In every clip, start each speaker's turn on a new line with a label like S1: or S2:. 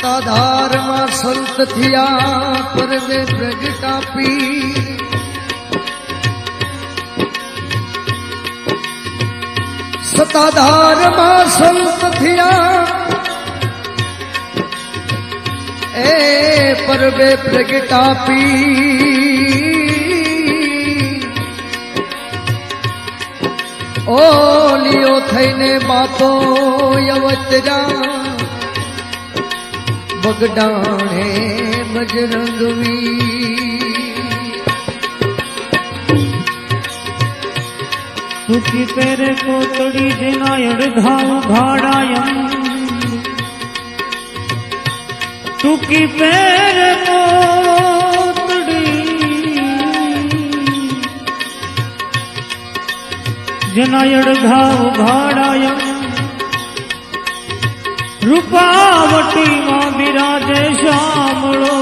S1: सताधार मां संत थिया परवे प्रगटापी सताधार मां संत थिया ए परवे प्रगटापी ओ लियो थईने बापो यवतरा बगडाणे बजरंगवी
S2: तुकी पेरे कोतड़ी जिनायड़ घाव घाड़ायम तुकी पेरे कोतड़ी जिनायड़ घाव घाड़ायम रूपावटी मां बिराजे श्यामलो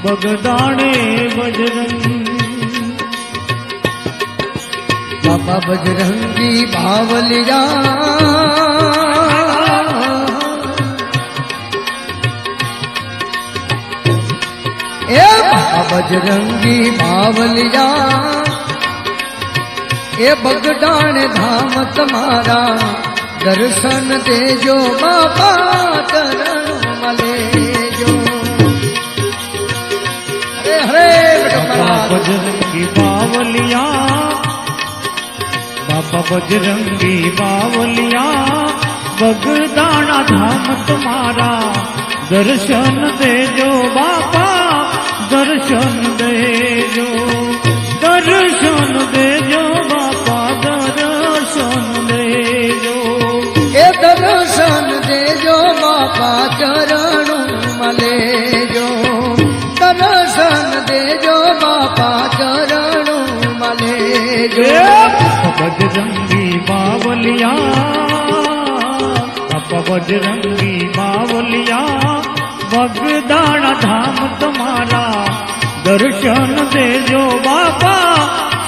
S2: बगदाणे बजरंगी
S1: बाबा बजरंगी बावलिया ए बाबा बजरंगी बावलिया ए बगदाणे धाम तुम्हारा दर्शन देजो बाबा चरण मलेजो हरे हरे
S2: बाबा बजरंगी बावलिया बाबा बजरंगी बावलिया बगदाना धाम तुम्हारा दर्शन देजो बाबा दर्शन देजो दर्शन देजो बाबा दर्शन देजो
S1: दर्शन देजो बापा चरण मलेजो दर्शन देजो बापा चरण मलेजो
S2: बजरंगी बावलिया बापा बजरंगी बावलिया बगदाना धाम तुम्हारा दर्शन देजो बाबा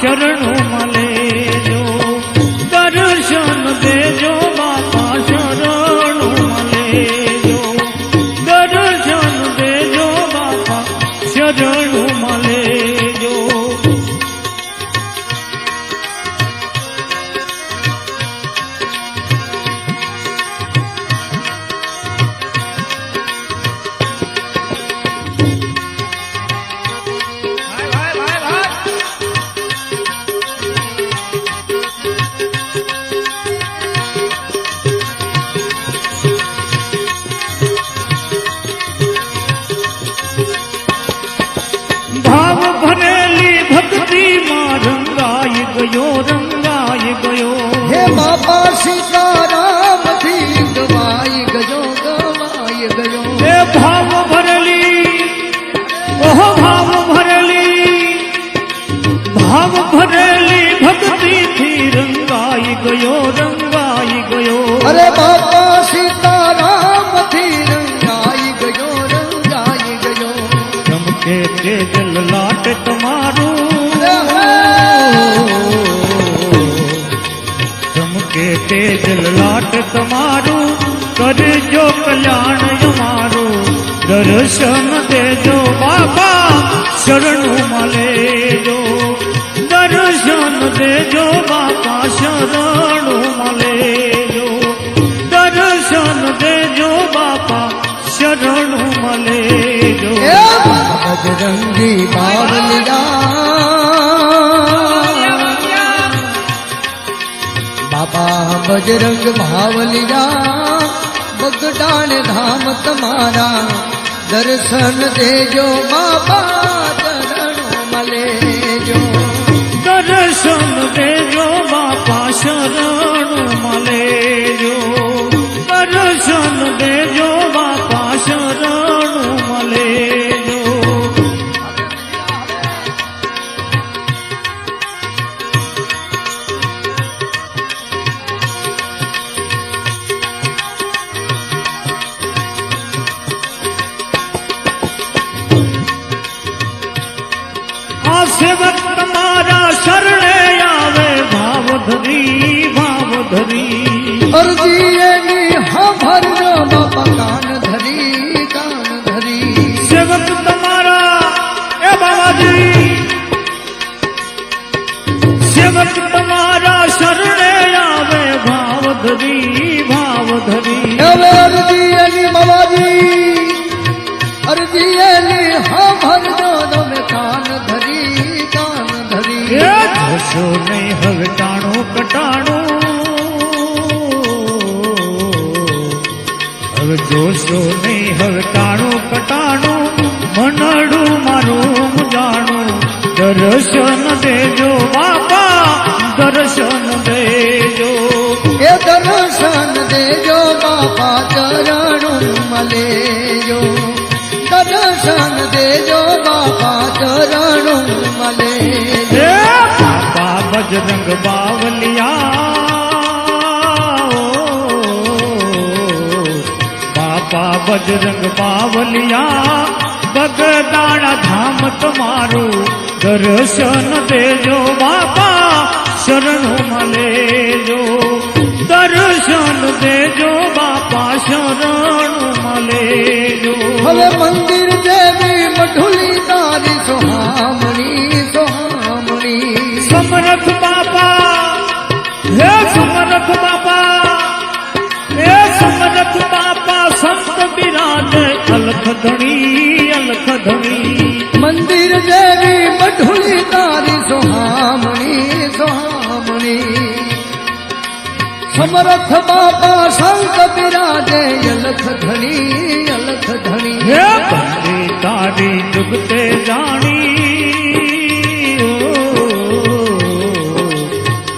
S2: शरण मलेजो दर्शन देजो बापा शरण मलेजो दर्शन देजो बापा शरण मलेजो रंगाई गयो
S1: हे बाबा सीताराम थी गवाई गयो गवाई गयो
S2: हे भाव भरली ओह भाव भरली भक्ति थी रंगाई गयो
S1: अरे बाबा सीताराम थी रंगाई गयो
S2: चमके तेजल लाट तुम्हारू तेजल लाट तुम्हारू कर जो कल्याण हमारो दर्शन देजो बाबा शरण मलेजो दर्शन देजो बाबा शरण मलेजो दर्शन देजो बाबा शरण मलेजो
S1: बजरंगी बावलिया बाबा बजरंग भावलिया बगदान धाम तुम्हारा दर्शन देजो बाबा चरण मलेजो
S2: दर्शन देजो बाबा शरण मलेजो दर्शन देजो बाबा शरण मलेजो सेवक तुम्हारा शरणे आवे भाव धरी
S1: अर्जी हाँ भर बाबा कान धरी
S2: હવે જોશો નહીં હવે ટાણું કટાણું મનડું મારું જાણું દર્શન દેજો બાપા દર્શન દેજો
S1: એ દર્શન દેજો બાપા ચરણું મલેજો દર્શન દેજો બાપા ચરણું મલેજો
S2: હે બાપા બજરંગ બાવલિયા બાપા બજરંગ બાવલિયા બગદાણા ધામ તમારું દર્શન દેજો બાપા શરણું મલેજો દર્શન દેજો બાપા શરણું મલેજો
S1: હવે મંદિર જેવી મઢુલી તારી સોહામણી સોહામણી
S2: સમરથ બાપા હે સમરથ બાપા હે સમરથ બાપા સંત બિરાજે અલખ ધણી
S1: મંદિર જેવી મઢુલી તારી સોહામણી સોહામણી સમરથ બાપા સંત બિરાજે અલખ ધણી
S2: હે બંને તારી જુગતે જાણી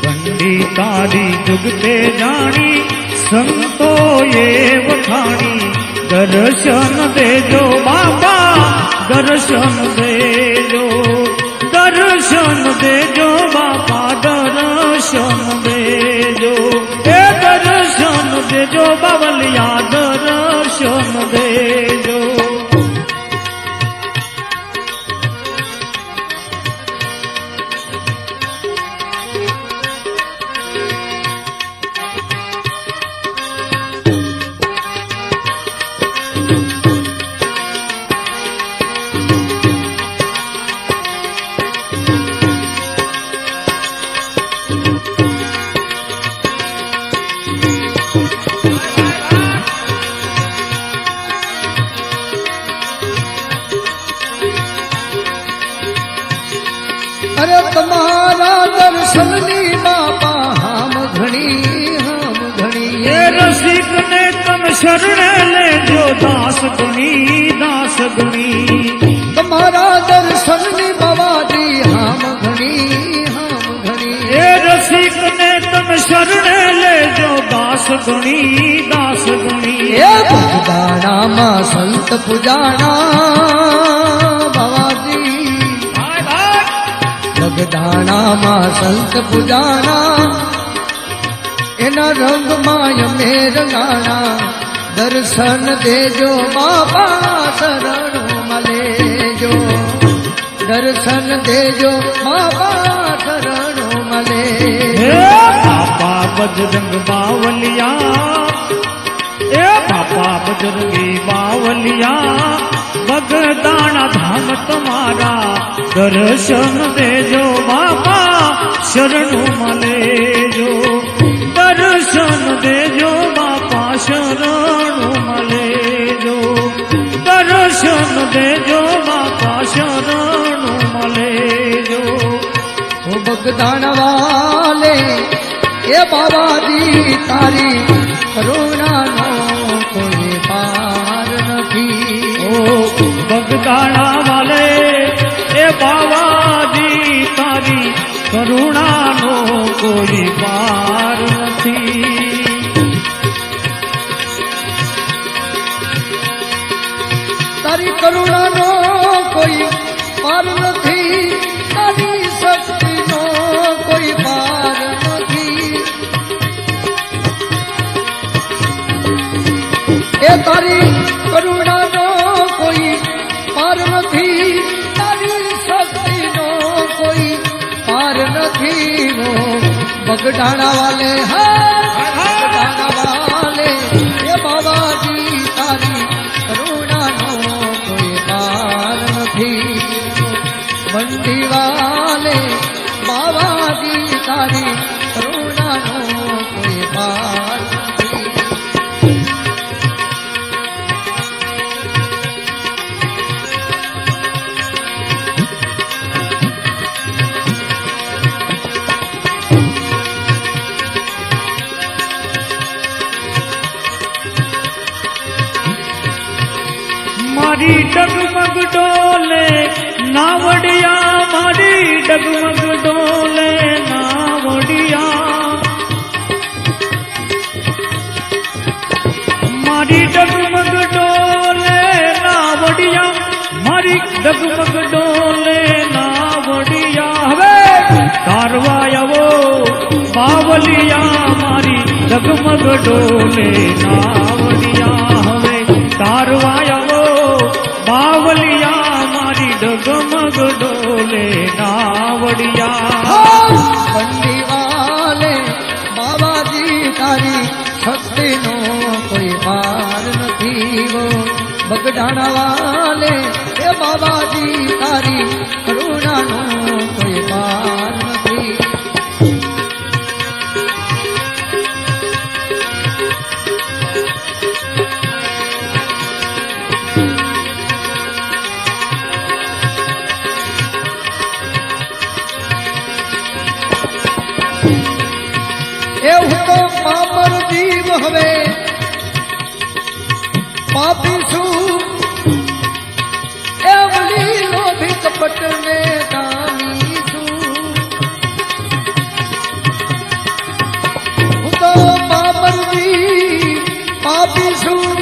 S2: બંડી તારી જુગતે જાણી સંતોએ વખાણી દર્શન દેજો બાપા દર્શન દેજો દર્શન દેજો બાપા દર્શન દેજો એ દર્શન દેજો બાવલિયા દર્શન દેજો
S1: અરે તમારા દર્શનની બાપા હામ ઘણી
S2: એ રસિક ને તમે શરણે લેજો દાસ ગણી
S1: તમારા દર્શનની બાબાજી હામ ઘણી
S2: એ રસિક ને તમે શરણે લેજો દાસ ગણી
S1: એ ભગદાણામાં સંત પૂજાણા બાબાજી ભગદાણામાં સંત પૂજાણા એના રંગમાં અમે રંગાણા દર્શન દેજો બાપા શરણો મલેજો દર્શન દેજો બાપા શરણો મલે
S2: હે બાપા બજરંગ બાવલિયા એ બાપા બજરંગી બાવલિયા બગદાણા ધામ તમારા દર્શન દેજો બાપા શરણું મલેજો દર્શન દેજો બાપા શરણું મલેજો દર્શન દેજો બાપા શરણું મલેજો
S1: ઓ બગદાણા વાલે એ બાબાજી તારી કરુણાનો કોઈ પાર નથી
S2: ઓ બગદાણા વાલે એ બાવાજી તારી કરુણાનો કોઈ પાર નથી
S1: તારી કરુણાનો કોઈ પાર નથી તારી શક્તિનો કોઈ પાર નથી એ તારી કરુણાનો કોઈ પાર નથી તારી શક્તિનો કોઈ પાર નથી વો બગડાણા વાલે બગડાણા વાલે એ બાબાજી તારી કરુણાનો કોઈ પાર નથી બંડી વાલે બાબાજી તારી કરુણાનો કોઈ પાર નથી
S2: મારી ડગમગ ડોલે નાવડિયા મારી ડગમગ ડોલે નાવડિયા મારી ડગમગ ડોલે નાવડિયા મારી ડગમગ ડોલે નાવડિયા હવે તારવા આવો બાવલિયા મારી ડગમગ ડોલે નાવડિયા હવે તારવા આવો બાવલિયા મારી ડગમગ ડોલે નાવડિયા
S1: બંડી વાલે બાબાજી તારી શક્તિનો કોઈ પાર નથી વો બગડાણા વાલે એ બાબાજી તારી કરુણાનો કોઈ પાર નથી એવું તો પામર જીવ હવે પાપી છું એવલી લોભી કપટ ને કામી છું હું તો પામર જીવ પાપી છું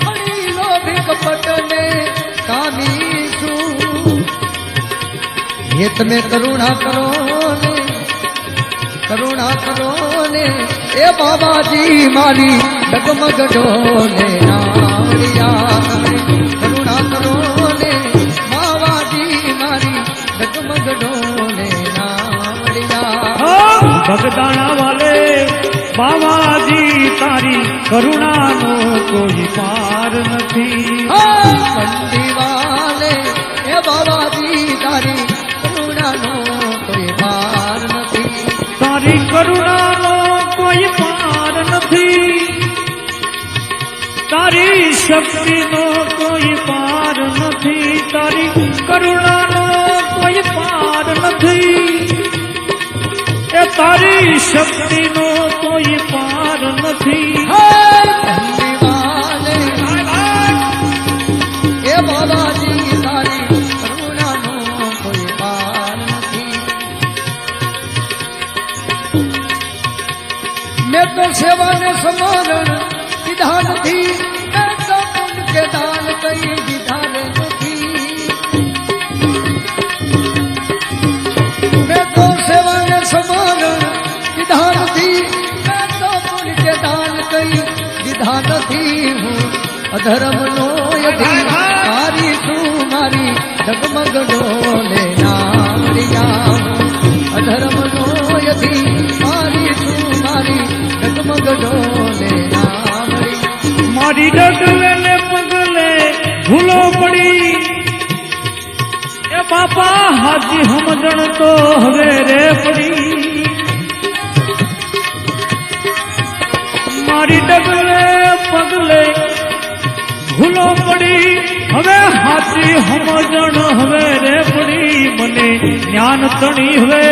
S1: એવલી લોભી કપટ ને કામી છું ये તમે કરુણા કરો ને કરુણા કરો ને એ બાબાજી મારી ડગમગ ડોલે નાવડિયા તમે કરુણા કરો ને બાબાજી મારી ડગમગ ડોલે નાવડિયા
S2: બગદાણા વાલે બાવાજી તારી કરુણાનો કોઈ પાર નથી
S1: બંડી વાલે એ બાબાજી તારી કરુણાનો કોઈ પાર નથી
S2: તારી કરુણાનો કોઈ પાર નથી તારી શક્તિનો કોઈ પાર નથી તારી કરુણાનો કોઈ પાર નથી એ તારી શક્તિનો કોઈ પાર નથી
S1: બંડી વાલે એ બાબાજી તારી કરુણાનો કોઈ પાર નથી મેં તો સેવાને સમરણ દીધા નથી મેં તો પુન કે દાન કઈ દીધા નથી મેં તો સેવાને સમરણ દીધા નથી મેં તો પુન કે દાન કઈ દીધા નથી હું અધર્મનો યદી મારી છું મારી ડગમગ ડોલે નાવડિયા અધર્મનો યદી મારી છું મારી ડગમગ ડોલે નાવડિયા
S2: મારી ડગલે પગલે ભૂલો પડી એ બાપા હાજી સમજણ તો હવે રે પડી મારી ડગલે પગલે ભૂલો પડી હવે હાથી સમજણ હવે રે પડી મને જ્ઞાન તણી હવે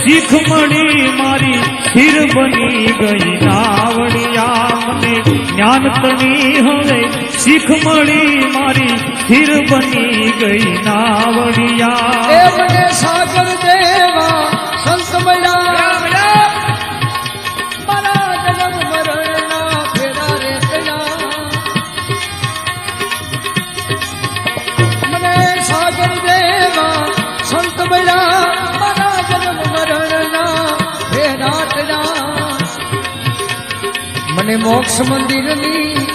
S2: શીખ મળી મારી સ્થિર બની ગઈ નાવડિયા મને જ્ઞાન તણી હવે શીખ મળી મારી સ્થિર બની ગઈ નાવડિયા
S1: એ મને સાગર દેવા સંત મળ્યા મારા જન્મ મરણના ફેરા રે ગયા મને સાગર દેવા સંત મળ્યા મારા જન્મ મરણના ફેરા ગયા મને મોક્ષ મંદિરની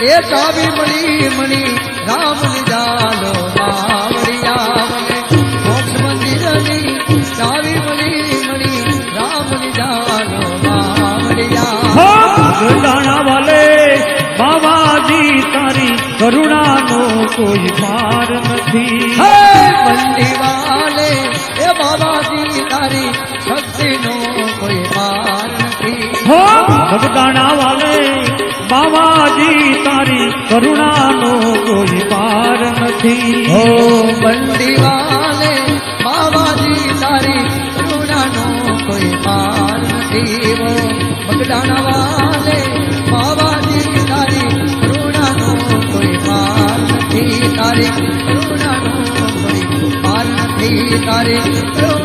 S1: એ ચાવી મળી મણી રામ લીધાલો નાવડિયા મને મોક્ષ મંદિરની ચાવી મળી મણી રામ લીધાલો નાવડિયા
S2: બગદાણા વાલે બાવાજી તારી કરુણાનો કોઈ પાર નથી
S1: હે બંડી વાલે એ બાબાજી તારી શક્તિનો કોઈ પાર નથી
S2: હો બગદાણા વાલે બાવાજી તારી કરુણાનો કોઈ પાર નથી
S1: હો બંડી વાલે બાબાજી તારી કરુણાનો કોઈ પાર નથી હો બગડાણા વાલે બાબાજી તારી કરુણાનો કોઈ પાર તારી કરુણાનો કોઈ પાર નથી તારી કરુણા